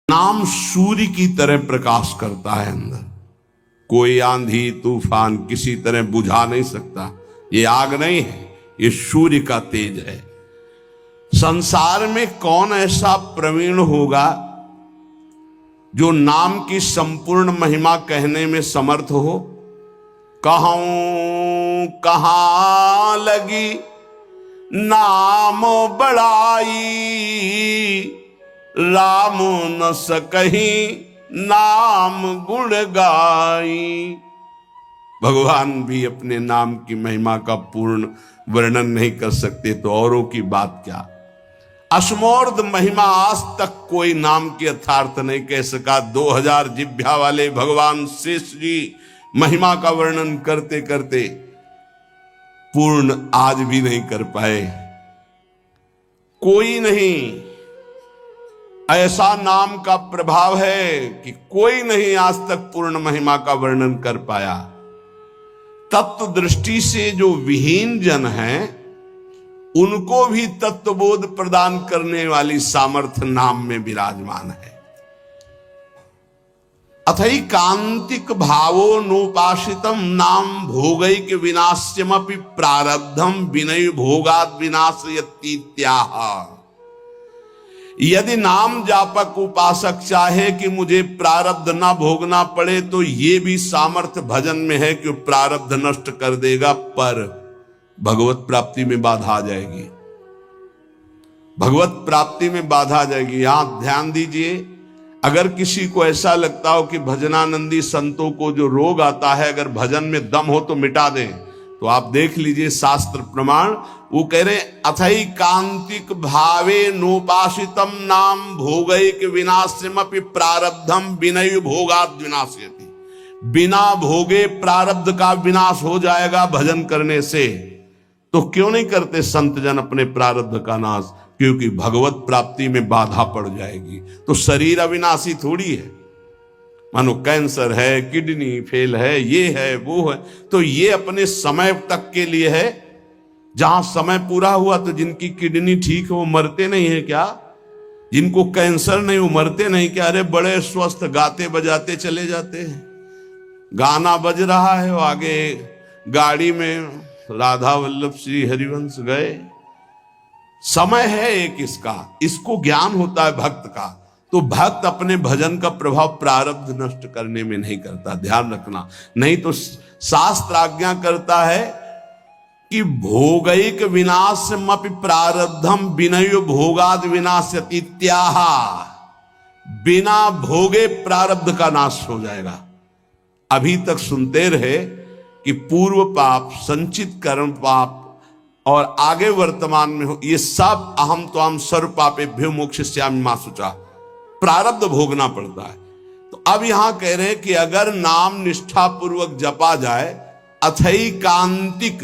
नाम सूर्य की तरह प्रकाश करता है अंदर। कोई आंधी तूफान किसी तरह बुझा नहीं सकता। ये आग नहीं है, ये सूर्य का तेज है। संसार में कौन ऐसा प्रवीण होगा जो नाम की संपूर्ण महिमा कहने में समर्थ हो? कहूं कहां लगी नाम बड़ाई, राम न सकही नाम गुण गाई। भगवान भी अपने नाम की महिमा का पूर्ण वर्णन नहीं कर सकते तो औरों की बात क्या। अश्मोर्ध महिमा आज तक कोई नाम की यथार्थ नहीं कह सका। 2000 जिभ्या वाले भगवान शेष जी महिमा का वर्णन करते करते पूर्ण आज भी नहीं कर पाए। कोई नहीं, ऐसा नाम का प्रभाव है कि कोई नहीं आज तक पूर्ण महिमा का वर्णन कर पाया। तत्व दृष्टि से जो विहीन जन हैं उनको भी तत्वबोध प्रदान करने वाली सामर्थ्य नाम में विराजमान है। अथैकांतिक भावो नोपासितम नाम भोगैक विनाश्यमपि प्रारब्धम विनय भोगाद विनाशयतीत्याह। यदि नाम जापक उपासक चाहे कि मुझे प्रारब्ध ना भोगना पड़े तो ये भी सामर्थ्य भजन में है कि प्रारब्ध नष्ट कर देगा, पर भगवत प्राप्ति में बाधा आ जाएगी। भगवत प्राप्ति में बाधा आ जाएगी। यहां ध्यान दीजिए, अगर किसी को ऐसा लगता हो कि भजनानंदी संतों को जो रोग आता है अगर भजन में दम हो तो मिटा दें, तो आप देख लीजिए शास्त्र प्रमाण। वो कह रहे अथैकांतिक भावे नोपासितम नाम भोगैक विनाश्यमपि प्रारब्धम विनय भोगाद विनाश्यति। बिना भोगे प्रारब्ध का विनाश हो जाएगा भजन करने से। तो क्यों नहीं करते संत जन अपने प्रारब्ध का नाश? क्योंकि भगवत प्राप्ति में बाधा पड़ जाएगी। तो शरीर अविनाशी थोड़ी है। मानो कैंसर है, किडनी फेल है, ये है वो है, तो ये अपने समय तक के लिए है। जहां समय पूरा हुआ तो जिनकी किडनी ठीक है वो मरते नहीं है क्या? जिनको कैंसर नहीं वो मरते नहीं क्या? अरे बड़े स्वस्थ गाते बजाते चले जाते हैं। गाना बज रहा है, वो आगे गाड़ी में राधा वल्लभ श्री हरिवंश गए। समय है एक इसका, इसको ज्ञान होता है भक्त का। तो भक्त अपने भजन का प्रभाव प्रारब्ध नष्ट करने में नहीं करता, ध्यान रखना। नहीं तो शास्त्र आज्ञा करता है कि भोगैक विनाशमपि प्रारब्धम विनय भोगाद विनाश्यतीत्याह। बिना भोगे प्रारब्ध का नाश हो जाएगा। अभी तक सुनते रहे कि पूर्व पाप, संचित कर्म पाप और आगे वर्तमान में हो, ये सब अहम तो हम सर्व पापेभ्यो मोक्षयिष्यामि मा शुचा, प्रारब्ध भोगना पड़ता है। तो अब यहां कह रहे हैं कि अगर नाम निष्ठा पूर्वक जपा जाए, अथैकांतिक,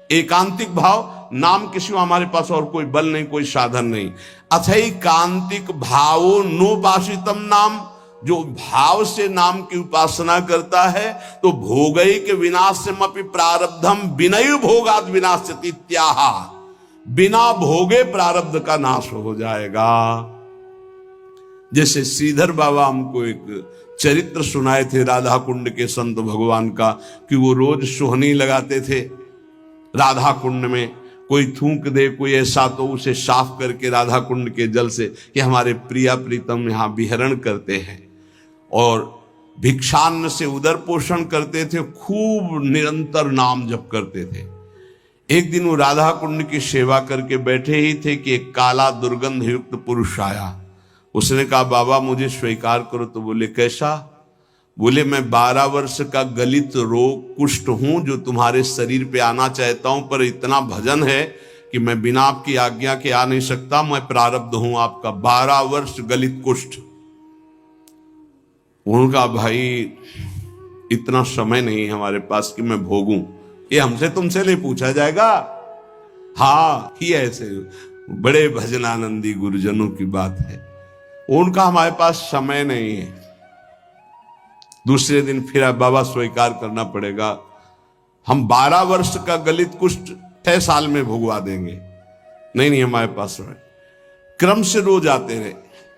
एकांतिक भाव, नाम किसी हमारे पास और कोई बल नहीं, कोई साधन नहीं। अथैकांतिक भावो नोपासितम नाम, जो भाव से नाम की उपासना करता है तो भोगैक विनाश्यमपि प्रारब्धम विनय भोगाद विनाश्यतीत्याह। बिना भोगे प्रारब्ध का नाश हो जाएगा। जैसे श्रीधर बाबा हमको एक चरित्र सुनाए थे राधा कुंड के संत भगवान का, कि वो रोज सोहनी लगाते थे राधा कुंड में। कोई थूक दे कोई ऐसा तो उसे साफ करके राधा कुंड के जल से, कि हमारे प्रिया प्रीतम यहाँ विहरण करते हैं। और भिक्षान्न से उदर पोषण करते थे, खूब निरंतर नाम जप करते थे। एक दिन वो राधा कुंड की सेवा करके बैठे ही थे कि एक काला दुर्गंध युक्त पुरुष आया। उसने कहा बाबा मुझे स्वीकार करो। तो बोले कैसा? बोले मैं 12 वर्ष का गलित रोग कुष्ठ हूं जो तुम्हारे शरीर पे आना चाहता हूं, पर इतना भजन है कि मैं बिना आपकी आज्ञा के आ नहीं सकता। मैं प्रारब्ध हूं आपका, 12 वर्ष गलित कुष्ठ। उनका भाई इतना समय नहीं है हमारे पास कि मैं भोगूं, ये हमसे तुमसे नहीं पूछा जाएगा। हाँ, ये ऐसे बड़े भजनानंदी गुरुजनों की बात है। उनका हमारे पास समय नहीं है। दूसरे दिन फिर बाबा स्वीकार करना पड़ेगा, हम 12 वर्ष का गलित कुष्ठ 6 साल में भुगवा देंगे। नहीं हमारे पास समय। क्रम से रोज आते रहे।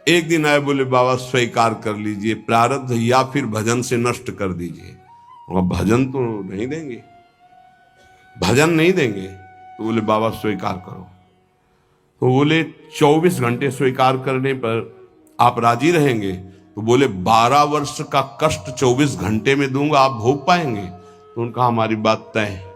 एक दिन आए, बोले बाबा स्वीकार कर लीजिए प्रारब्ध, या फिर भजन से नष्ट कर दीजिए। भजन तो नहीं देंगे, भजन नहीं देंगे। तो बोले बाबा स्वीकार करो। तो बोले 24 घंटे स्वीकार करने पर आप राजी रहेंगे? तो बोले 12 वर्ष का कष्ट 24 घंटे में दूंगा, आप भोग पाएंगे? तो उनका हमारी बात तय है,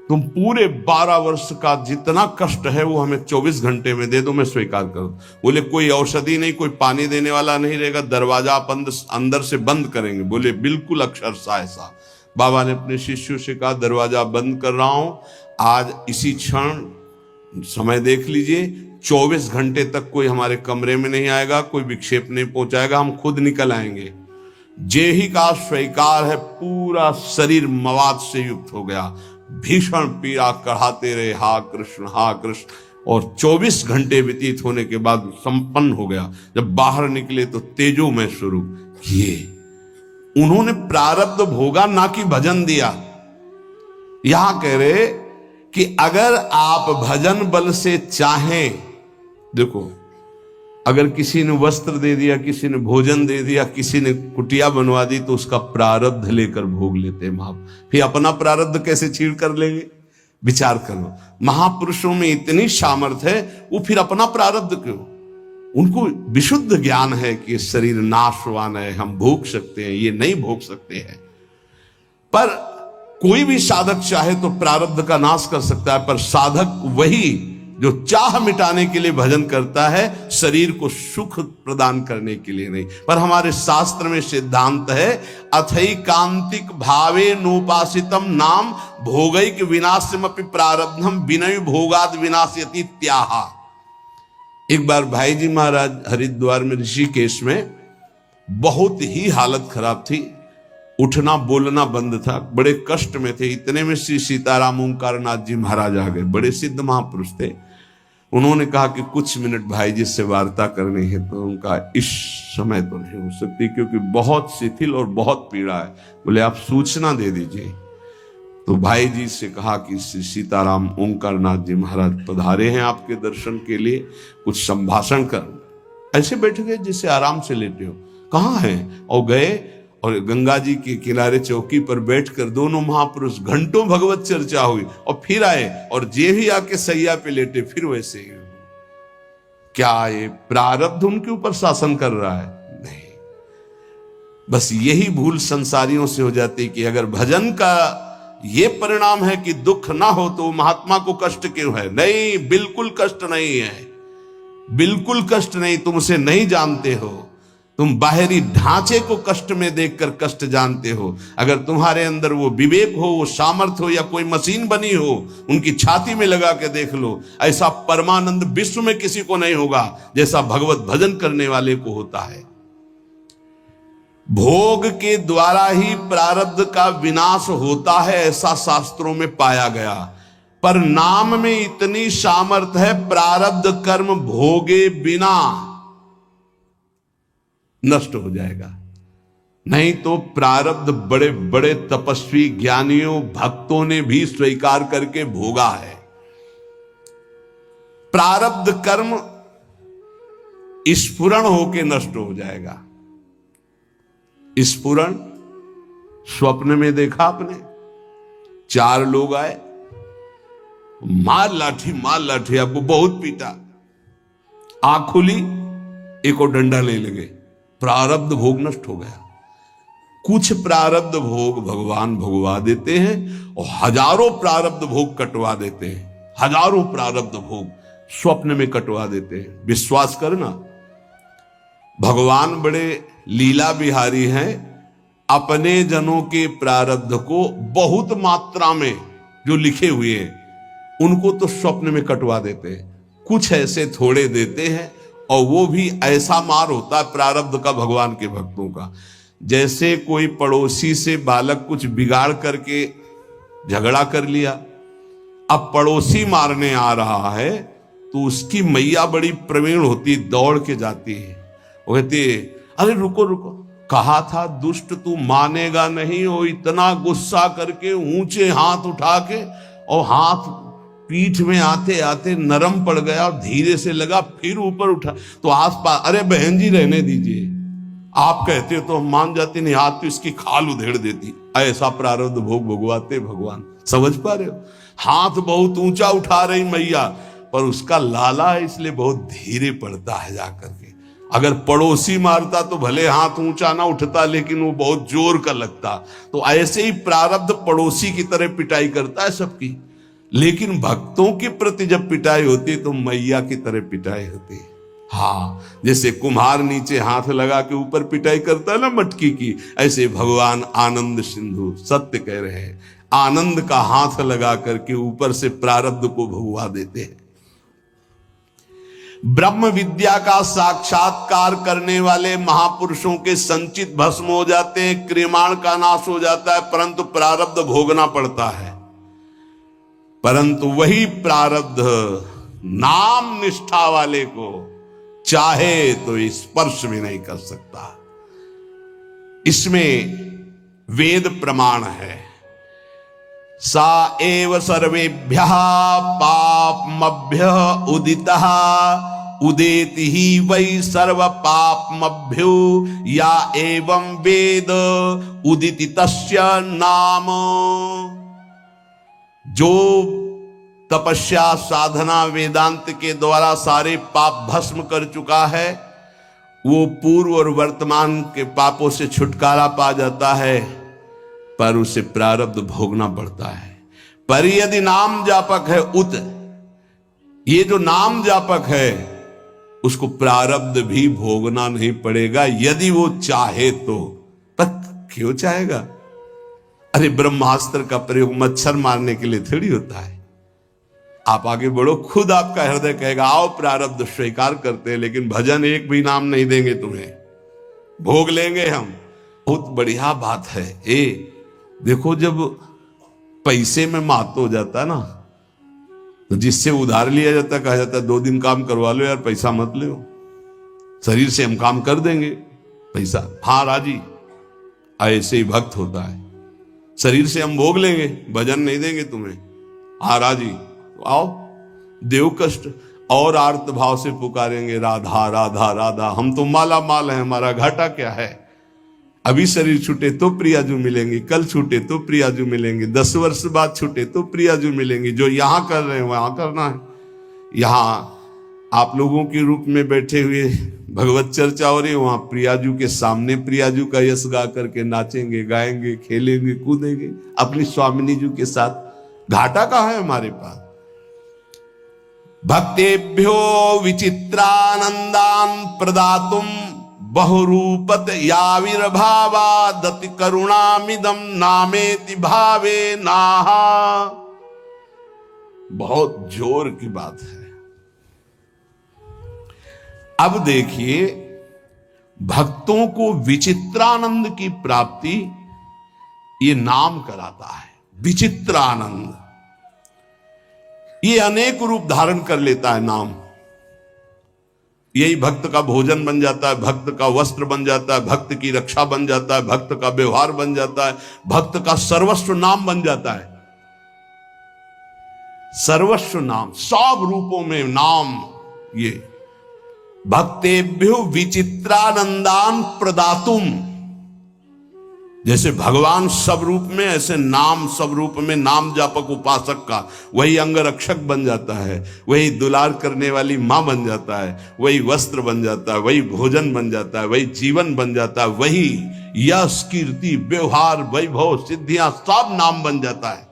तुम पूरे 12 वर्ष का जितना कष्ट है वो हमें 24 घंटे में दे दो, मैं स्वीकार करूं। बोले कोई औषधि नहीं, कोई पानी देने वाला नहीं रहेगा, दरवाजा आप अंदर से बंद करेंगे? बोले बिल्कुल अक्षरशः ऐसा। बाबा ने अपने शिष्यों से कहा दरवाजा बंद कर रहा हूं, आज इसी क्षण समय देख लीजिए, 24 घंटे तक कोई हमारे कमरे में नहीं आएगा, कोई विक्षेप नहीं पहुंचाएगा, हम खुद निकल आएंगे। जे ही का स्वीकार है, पूरा शरीर मवाद से युक्त हो गया, भीषण पीड़ा कढ़ाते रहे, हा कृष्ण, और 24 घंटे व्यतीत होने के बाद संपन्न हो गया। जब बाहर निकले तो तेजोमय स्वरूप। ये उन्होंने प्रारब्ध भोगा, ना कि भजन दिया। यहां कह रहे कि अगर आप भजन बल से चाहें, देखो अगर किसी ने वस्त्र दे दिया, किसी ने भोजन दे दिया, किसी ने कुटिया बनवा दी, तो उसका प्रारब्ध लेकर भोग लेते हैं महापुरुष। फिर अपना प्रारब्ध कैसे छीड़ कर लेंगे? विचार करो, महापुरुषों में इतनी सामर्थ्य है, वो फिर अपना प्रारब्ध क्यों? उनको विशुद्ध ज्ञान है कि ये शरीर नाशवान है, हम भोग सकते हैं, ये नहीं भोग सकते हैं। पर कोई भी साधक चाहे तो प्रारब्ध का नाश कर सकता है, पर साधक वही जो चाह मिटाने के लिए भजन करता है, शरीर को सुख प्रदान करने के लिए नहीं। पर हमारे शास्त्र में सिद्धांत है, अथैकांतिक भावे नोपासितम नाम भोगैक विनाशमपि प्रारब्धम विनय भोगाद विनाशयति त्याहा। एक बार भाई जी महाराज हरिद्वार में ऋषिकेश में बहुत ही हालत खराब थी, उठना बोलना बंद था, बड़े कष्ट में थे। इतने में श्री सीताराम ओंकारनाथ जी महाराज आ गए, बड़े सिद्ध महापुरुष थे। उन्होंने कहा कि कुछ मिनट भाई जी से वार्ता करनी है। तो उनका इस समय तो नहीं हो सकती, क्योंकि बहुत शिथिल और बहुत पीड़ा है। बोले आप सूचना दे दीजिए। तो भाई जी से कहा कि श्री सीताराम ओंकारनाथ जी महाराज पधारे हैं आपके दर्शन के लिए, कुछ संभाषण कर। ऐसे बैठ गए जिससे आराम से लेटे हो। कहाँ हैं? और गए और गंगा जी के किनारे चौकी पर बैठकर दोनों महापुरुष घंटों भगवत चर्चा हुई, और फिर आए और जे ही आके सैया पे लेटे, फिर वैसे ही। क्या ये प्रारब्ध उनके ऊपर शासन कर रहा है? नहीं। बस यही भूल संसारियों से हो जाती कि अगर भजन का ये परिणाम है कि दुख ना हो तो महात्मा को कष्ट क्यों है? नहीं, बिल्कुल कष्ट नहीं है, बिल्कुल कष्ट नहीं। तुम उसे नहीं जानते हो, तुम बाहरी ढांचे को कष्ट में देखकर कष्ट जानते हो। अगर तुम्हारे अंदर वो विवेक हो, वो सामर्थ्य हो, या कोई मशीन बनी हो, उनकी छाती में लगा के देख लो। ऐसा परमानंद विश्व में किसी को नहीं होगा जैसा भगवत भजन करने वाले को होता है। भोग के द्वारा ही प्रारब्ध का विनाश होता है, ऐसा शास्त्रों में पाया गया। पर नाम में इतनी सामर्थ्य है, प्रारब्ध कर्म भोगे बिना नष्ट हो जाएगा। नहीं तो प्रारब्ध बड़े बड़े तपस्वी ज्ञानियों भक्तों ने भी स्वीकार करके भोगा है। प्रारब्ध कर्म स्फुरण होके नष्ट हो जाएगा। स्फुरण स्वप्न में देखा आपने, 4 लोग आए, मार लाठी, आपको बहुत पीटा, आंख खुली, एक और डंडा ले लगे, प्रारब्ध भोग नष्ट हो गया। कुछ प्रारब्ध भोग भगवान भोगवा देते हैं और हजारों प्रारब्ध भोग कटवा देते हैं। हजारों प्रारब्ध भोग स्वप्न में कटवा देते हैं। विश्वास करना, भगवान बड़े लीला बिहारी हैं। अपने जनों के प्रारब्ध को बहुत मात्रा में जो लिखे हुए हैं उनको तो स्वप्न में कटवा देते हैं। कुछ ऐसे थोड़े देते हैं, और वो भी ऐसा मार होता है प्रारब्ध का भगवान के भक्तों का। जैसे कोई पड़ोसी से बालक कुछ बिगाड़ करके झगड़ा कर लिया, अब पड़ोसी मारने आ रहा है तो उसकी मैया बड़ी प्रवीण होती, दौड़ के जाती है, वो कहती है अरे रुको रुको, कहा था दुष्ट तू मानेगा नहीं। वो इतना गुस्सा करके ऊंचे हाथ उठा के और हाथ पीठ में आते आते नरम पड़ गया और धीरे से लगा, फिर ऊपर उठा तो आसपास, अरे बहन जी रहने दीजिए, आप कहते हो तो हम मान जाते, नहीं हाथ तो इसकी खाल उधेड़ देती। ऐसा प्रारब्ध भोग भोगवाते भगवान, समझ पा रहे हो? हाथ बहुत ऊंचा उठा रही मैया, पर उसका लाला है इसलिए बहुत धीरे पड़ता है जाकर के। अगर पड़ोसी मारता तो भले हाथ ऊंचा ना उठता, लेकिन वो बहुत जोर का लगता। तो ऐसे ही प्रारब्ध पड़ोसी की तरह पिटाई करता है सबकी, लेकिन भक्तों के प्रति जब पिटाई होती है तो मैया की तरह पिटाई होती है। हाँ, जैसे कुम्हार नीचे हाथ लगा के ऊपर पिटाई करता है ना मटकी की, ऐसे भगवान आनंद सिंधु सत्य कह रहे हैं, आनंद का हाथ लगा करके ऊपर से प्रारब्ध को भगवा देते हैं। ब्रह्म विद्या का साक्षात्कार करने वाले महापुरुषों के संचित भस्म हो जाते हैं, क्रियमाण का नाश हो जाता है, परंतु प्रारब्ध भोगना पड़ता है। परंतु वही प्रारब्ध नाम निष्ठा वाले को चाहे तो स्पर्श भी नहीं कर सकता। इसमें वेद प्रमाण है, सा एव सर्वेभ्यः पापमभ्यः उदितः उदेति ही वै सर्व पापमभ्यो या एवं वेद उदिति तस्य नाम। जो तपस्या साधना वेदांत के द्वारा सारे पाप भस्म कर चुका है, वो पूर्व और वर्तमान के पापों से छुटकारा पा जाता है, पर उसे प्रारब्ध भोगना पड़ता है। पर यदि नाम जापक है उत, ये जो नाम जापक है उसको प्रारब्ध भी भोगना नहीं पड़ेगा यदि वो चाहे तो। पर क्यों चाहेगा? अरे ब्रह्मास्त्र का प्रयोग मच्छर मारने के लिए थोड़ी होता है। आप आगे बढ़ो, खुद आपका हृदय कहेगा आओ प्रारब्ध स्वीकार करते हैं, लेकिन भजन एक भी नाम नहीं देंगे तुम्हें, भोग लेंगे हम। बहुत बढ़िया बात है। देखो, जब पैसे में मात हो जाता है ना, तो जिससे उधार लिया जाता है, कहा जाता है 2 दिन काम करवा लो यार, पैसा मत लो, शरीर से हम काम कर देंगे, पैसा हाँ राजी। ऐसे ही भक्त होता है, शरीर से हम भोग लेंगे, भजन नहीं देंगे तुम्हें, हाँ राजी, तो आओ देव कष्ट। और आर्त भाव से पुकारेंगे राधा राधा राधा, हम तो माला माल है, हमारा घाटा क्या है। अभी शरीर छूटे तो प्रियाजू मिलेंगे, कल छूटे तो प्रियाजू मिलेंगे, 10 वर्ष बाद छूटे तो प्रियाजू मिलेंगे। जो यहां कर रहे हैं वहां करना है। यहां आप लोगों के रूप में बैठे हुए भगवत चर्चा हो रही है, वहां प्रियाजू के सामने प्रियाजू का यश गा करके नाचेंगे, गाएंगे, खेलेंगे, कूदेंगे अपनी स्वामिनी जी के साथ। घाटा कहां है हमारे पास? भक्तेभ्यो विचित्रानंदान प्रदातुम बहुरूपत याविर्भावा दति करुणामिदम नामेति भावे नाहा। बहुत जोर की बात है। अब देखिए, भक्तों को विचित्रानंद की प्राप्ति ये नाम कराता है। विचित्रानंद ये अनेक रूप धारण कर लेता है नाम। यही भक्त का भोजन बन जाता है, भक्त का वस्त्र बन जाता है, भक्त की रक्षा बन जाता है, भक्त का व्यवहार बन जाता है, भक्त का सर्वस्व नाम बन जाता है। सर्वस्व नाम, सब रूपों में नाम। ये भक्तेभ्यो विचित्रानंदान प्रदातुम, जैसे भगवान सब रूप में, ऐसे नाम सब रूप में। नाम जापक उपासक का वही अंगरक्षक बन जाता है, वही दुलार करने वाली मां बन जाता है, वही वस्त्र बन जाता है, वही भोजन बन जाता है, वही जीवन बन जाता है, वही यश कीर्ति व्यवहार वैभव सिद्धियां सब नाम बन जाता है।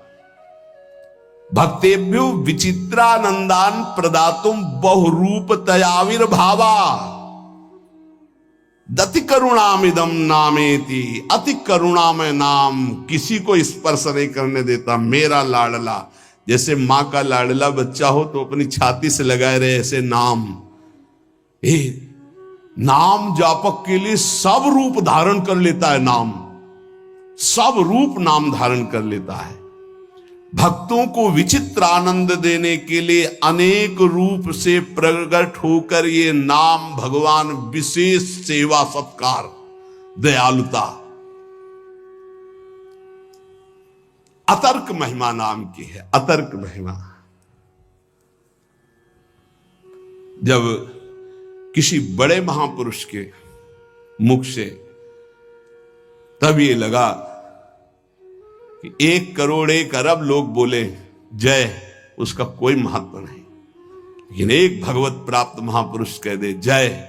भक्तेभ्यो विचित्रानंदान प्रदातुम बहुरूप तयाविर्भावा दति करुणामिदम नामेति। अति करुणामय नाम, किसी को स्पर्श नहीं करने देता, मेरा लाडला। जैसे मां का लाडला बच्चा हो तो अपनी छाती से लगाए रहे, ऐसे नाम। नाम जापक के लिए सब रूप धारण कर लेता है नाम, सब रूप नाम धारण कर लेता है। भक्तों को विचित्र आनंद देने के लिए अनेक रूप से प्रकट होकर ये नाम भगवान विशेष सेवा सत्कार दयालुता अतर्क महिमा नाम की है। अतर्क महिमा जब किसी बड़े महापुरुष के मुख से तब ये लगा कि 1 करोड़ 1 अरब लोग बोले जय, उसका कोई महत्व नहीं, लेकिन एक भगवत प्राप्त महापुरुष कह दे जय,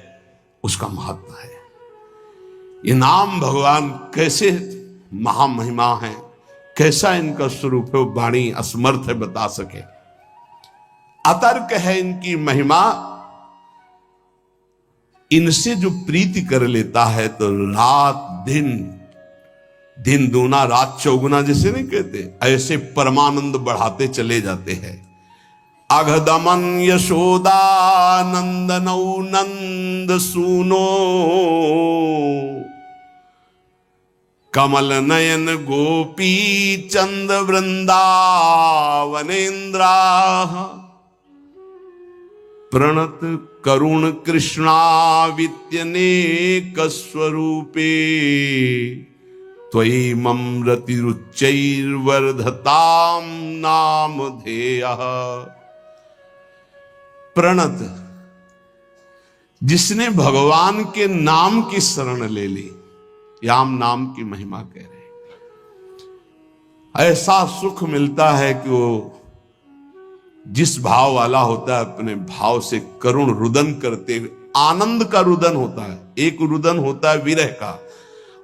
उसका महत्व है। ये नाम भगवान कैसे महामहिमा है, कैसा इनका स्वरूप है, वाणी असमर्थ है बता सके। अतर्क है इनकी महिमा। इनसे जो प्रीति कर लेता है तो रात दिन, दिन दूना रात चौगुना जैसे नहीं कहते, ऐसे परमानंद बढ़ाते चले जाते हैं। अघदमन यशोदानंदनौ नंद सूनो, कमल नयन गोपी चंद वृंदावनेन्द्रा, प्रणत करुण कृष्णावित्यनेक स्वरूपे, त्वयि ममरतिरुच्चैर्वर्धताम नामधेयः। प्रणत, जिसने भगवान के नाम की शरण ले ली, याम नाम की महिमा कह रहे, ऐसा सुख मिलता है कि वो जिस भाव वाला होता है अपने भाव से करुण रुदन करते हुए, आनंद का रुदन होता है, एक रुदन होता है विरह का,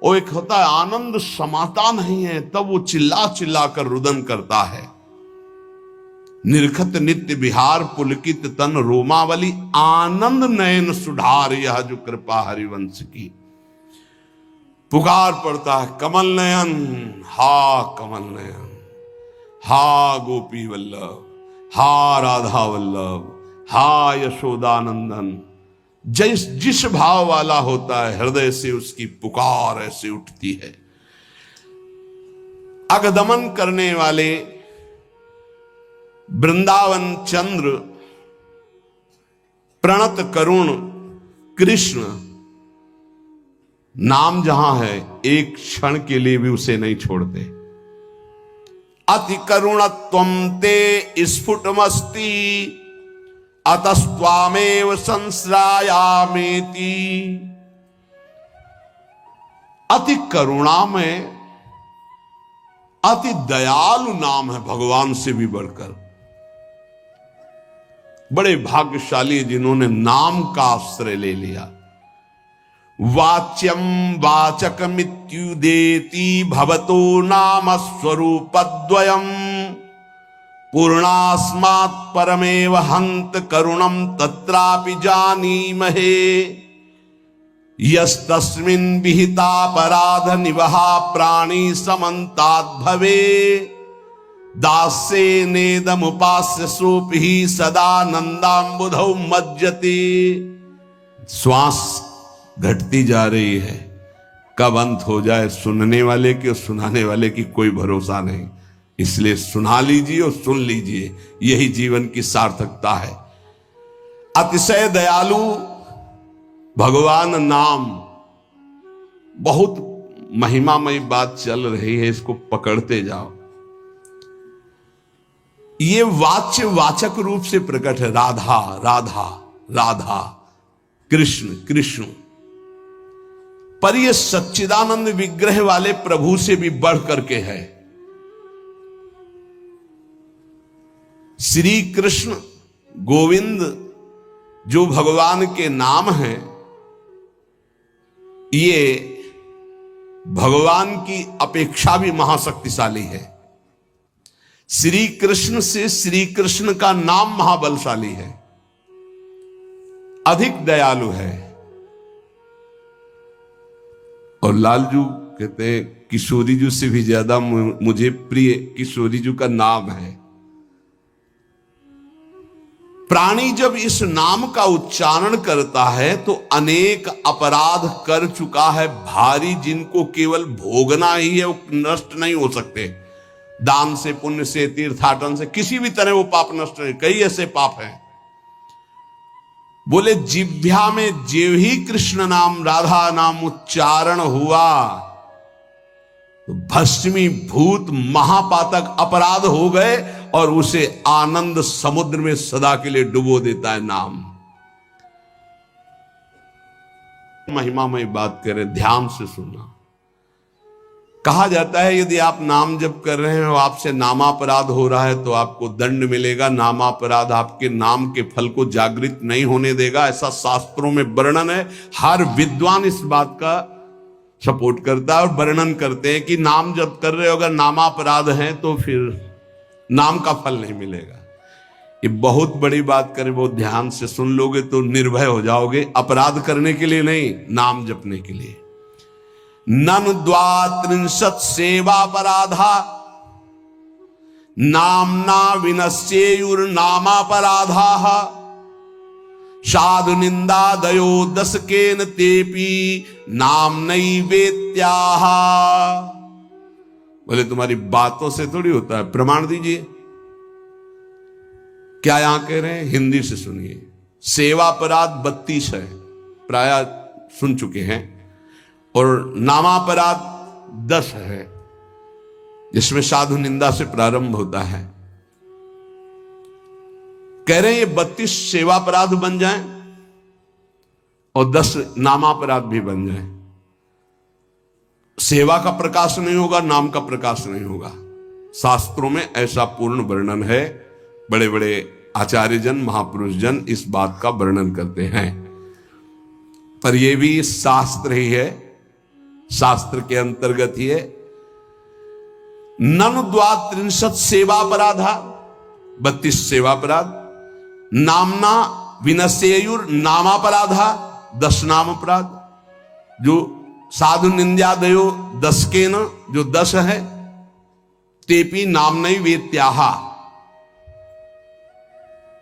और एक होता है आनंद समाता नहीं है तब वो चिल्ला चिल्ला कर रुदन करता है। निरखत नित्य विहार पुलकित तन रोमावली, आनंद नयन सुधार यह जो कृपा हरिवंश की। पुकार पड़ता है कमल नयन, हा कमल नयन, हा गोपी वल्लभ, हा राधा वल्लभ, हा यशोदानंदन। जिस भाव वाला होता है हृदय से उसकी पुकार ऐसे उठती है। अगदमन करने वाले वृंदावन चंद्र, प्रणत करुण कृष्ण, नाम जहां है एक क्षण के लिए भी उसे नहीं छोड़ते। अति करुणत्वं ते स्फुटमस्ति, अतस्त्वामेव संश्रायामेति। अति करुणामय, अति दयालु नाम है भगवान से भी बढ़कर। बड़े भाग्यशाली जिन्होंने नाम का आश्रय ले लिया। वाच्यम वाचकमित्युदेति भवतो नाम स्वरूपद्वयम्, पूर्णास्मात् परमेव हन्त करुणं तत्रापि जानीमहे। यस्तस्मिन् विहितापराध निवहा प्राणी समन्ताद् भवे, दास्ये नेदमुपास्य सोऽपि सदानन्दाम्बुधौ मज्जते। श्वास घटती जा रही है, कब अंत हो जाए सुनने वाले की और सुनाने वाले की कोई भरोसा नहीं। इसलिए सुना लीजिए और सुन लीजिए, यही जीवन की सार्थकता है। अतिशय दयालु भगवान नाम, बहुत महिमामयी बात चल रही है, इसको पकड़ते जाओ। ये वाच्य वाचक रूप से प्रकट है, राधा राधा राधा, कृष्ण कृष्ण, पर यह सच्चिदानंद विग्रह वाले प्रभु से भी बढ़ करके है। श्री कृष्ण गोविंद जो भगवान के नाम हैं, ये भगवान की अपेक्षा भी महाशक्तिशाली है। श्री कृष्ण से श्री कृष्ण का नाम महाबलशाली है, अधिक दयालु है। और लालजू कहते हैं किशोरी जी से भी ज्यादा मुझे प्रिय किशोरी जी का नाम है। प्राणी जब इस नाम का उच्चारण करता है तो अनेक अपराध कर चुका है भारी, जिनको केवल भोगना ही है, वो नष्ट नहीं हो सकते। दान से, पुण्य से, तीर्थाटन से, किसी भी तरह वो पाप नष्ट नहीं। कई ऐसे पाप हैं, बोले जिह्वा में जेव ही कृष्ण नाम राधा नाम उच्चारण हुआ तो भस्मी भूत महापातक अपराध हो गए, और उसे आनंद समुद्र में सदा के लिए डुबो देता है नाम। महिमामय बात करें, ध्यान से सुनना। कहा जाता है यदि आप नाम जप कर रहे हैं और आपसे नामापराध हो रहा है तो आपको दंड मिलेगा। नामापराध आपके नाम के फल को जागृत नहीं होने देगा, ऐसा शास्त्रों में वर्णन है। हर विद्वान इस बात का सपोर्ट करता है और वर्णन करते हैं कि नाम जप कर रहे हो अगर नामापराध है तो फिर नाम का फल नहीं मिलेगा। ये बहुत बड़ी बात करें, बहुत ध्यान से सुन लोगे तो निर्भय हो जाओगे। अपराध करने के लिए नहीं, नाम जपने के लिए। नन द्वात्रिंशत् सेवापराधा नामना विनश्येयुर्नामापराधाः साधु निंदादयो दशकेन तेपि नाम्नैवेत्याः। बोले तुम्हारी बातों से थोड़ी होता है, प्रमाण दीजिए। क्या यहां कह रहे हैं, हिंदी से सुनिए। सेवापराध 32 है, प्राय सुन चुके हैं, और नामापराध 10 है, जिसमें साधु निंदा से प्रारंभ होता है। कह रहे हैं ये 32 सेवापराध बन जाएं और 10 नामापराध भी बन जाएं। सेवा का प्रकाश नहीं होगा, नाम का प्रकाश नहीं होगा। शास्त्रों में ऐसा पूर्ण वर्णन है। बड़े बड़े आचार्यजन, महापुरुष जन इस बात का वर्णन करते हैं। पर यह भी शास्त्र ही है, शास्त्र के अंतर्गत ही है। ननु द्वात्रिंशत् सेवापराधा, 32 सेवापराध। नामना विनश्येयुर नामापराधा, 10 नाम अपराध। जो साधु निंद्यादयो 10 के न, जो 10 है। तेपी नाम्नैवेत्याः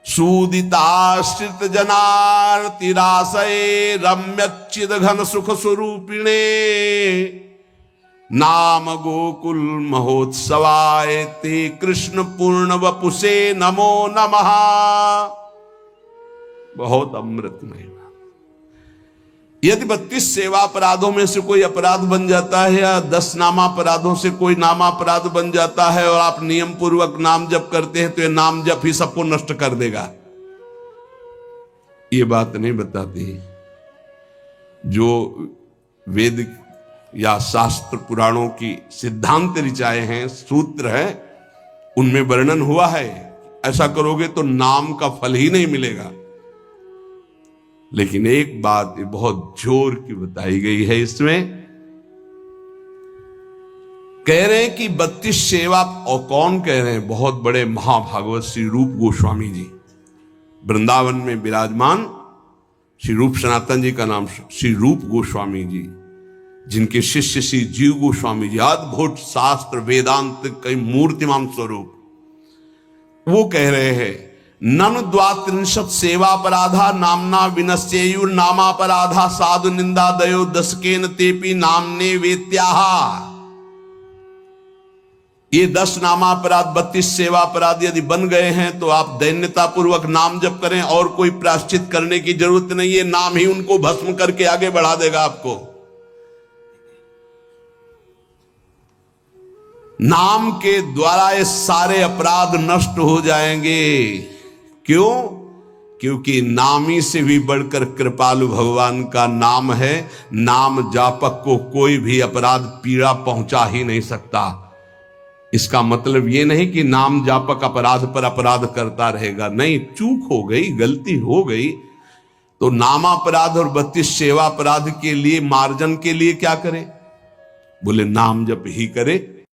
सूदिताश्रित जनार्तिराशये रम्यच्चिद घन सुख स्वरूपिणे नाम गोकुल महोत्सवाय ते कृष्ण पूर्ण वपुषे नमो नमः। बहुत अमृतमय। यदि 32 सेवापराधों में से कोई अपराध बन जाता है या 10 नामापराधों से कोई नामापराध बन जाता है और आप नियम पूर्वक नाम जप करते हैं तो ये नाम जप ही सबको नष्ट कर देगा, ये बात नहीं बताती। जो वेद या शास्त्र पुराणों की सिद्धांत ऋचाए हैं, सूत्र हैं, उनमें वर्णन हुआ है ऐसा करोगे तो नाम का फल ही नहीं मिलेगा। लेकिन एक बात बहुत जोर की बताई गई है इसमें, कह रहे हैं कि 32 सेवा। और कौन कह रहे हैं, बहुत बड़े महाभागवत श्री रूप गोस्वामी जी, वृंदावन में विराजमान श्री रूप सनातन जी का नाम श्री रूप गोस्वामी जी, जिनके शिष्य श्री जीव गोस्वामी जी, अद्भुत शास्त्र वेदांत कई मूर्तिमान स्वरूप, वो कह रहे हैं ननु द्वात्रिंशत् सेवापराधा नामना विनश्येयुर नामापराधा साधु निंदादयो 10 केन तेपि नाम्नैवेत्याः। ये 10 नामापराध 32 सेवापराध यदि बन गए हैं तो आप दैन्यता पूर्वक नाम जप करें, और कोई प्रायश्चित करने की जरूरत नहीं है। नाम ही उनको भस्म करके आगे बढ़ा देगा आपको। नाम के द्वारा ये सारे अपराध नष्ट हो जाएंगे। क्यों? क्योंकि नामी से भी बढ़कर कृपालु भगवान का नाम है। नाम जापक को कोई भी अपराध पीड़ा पहुंचा ही नहीं सकता। इसका मतलब यह नहीं कि नाम जापक अपराध पर अपराध करता रहेगा, नहीं। चूक हो गई, गलती हो गई तो नामापराध और 32 सेवा अपराध के लिए मार्जन के लिए क्या करे? बोले नाम जप ही करे।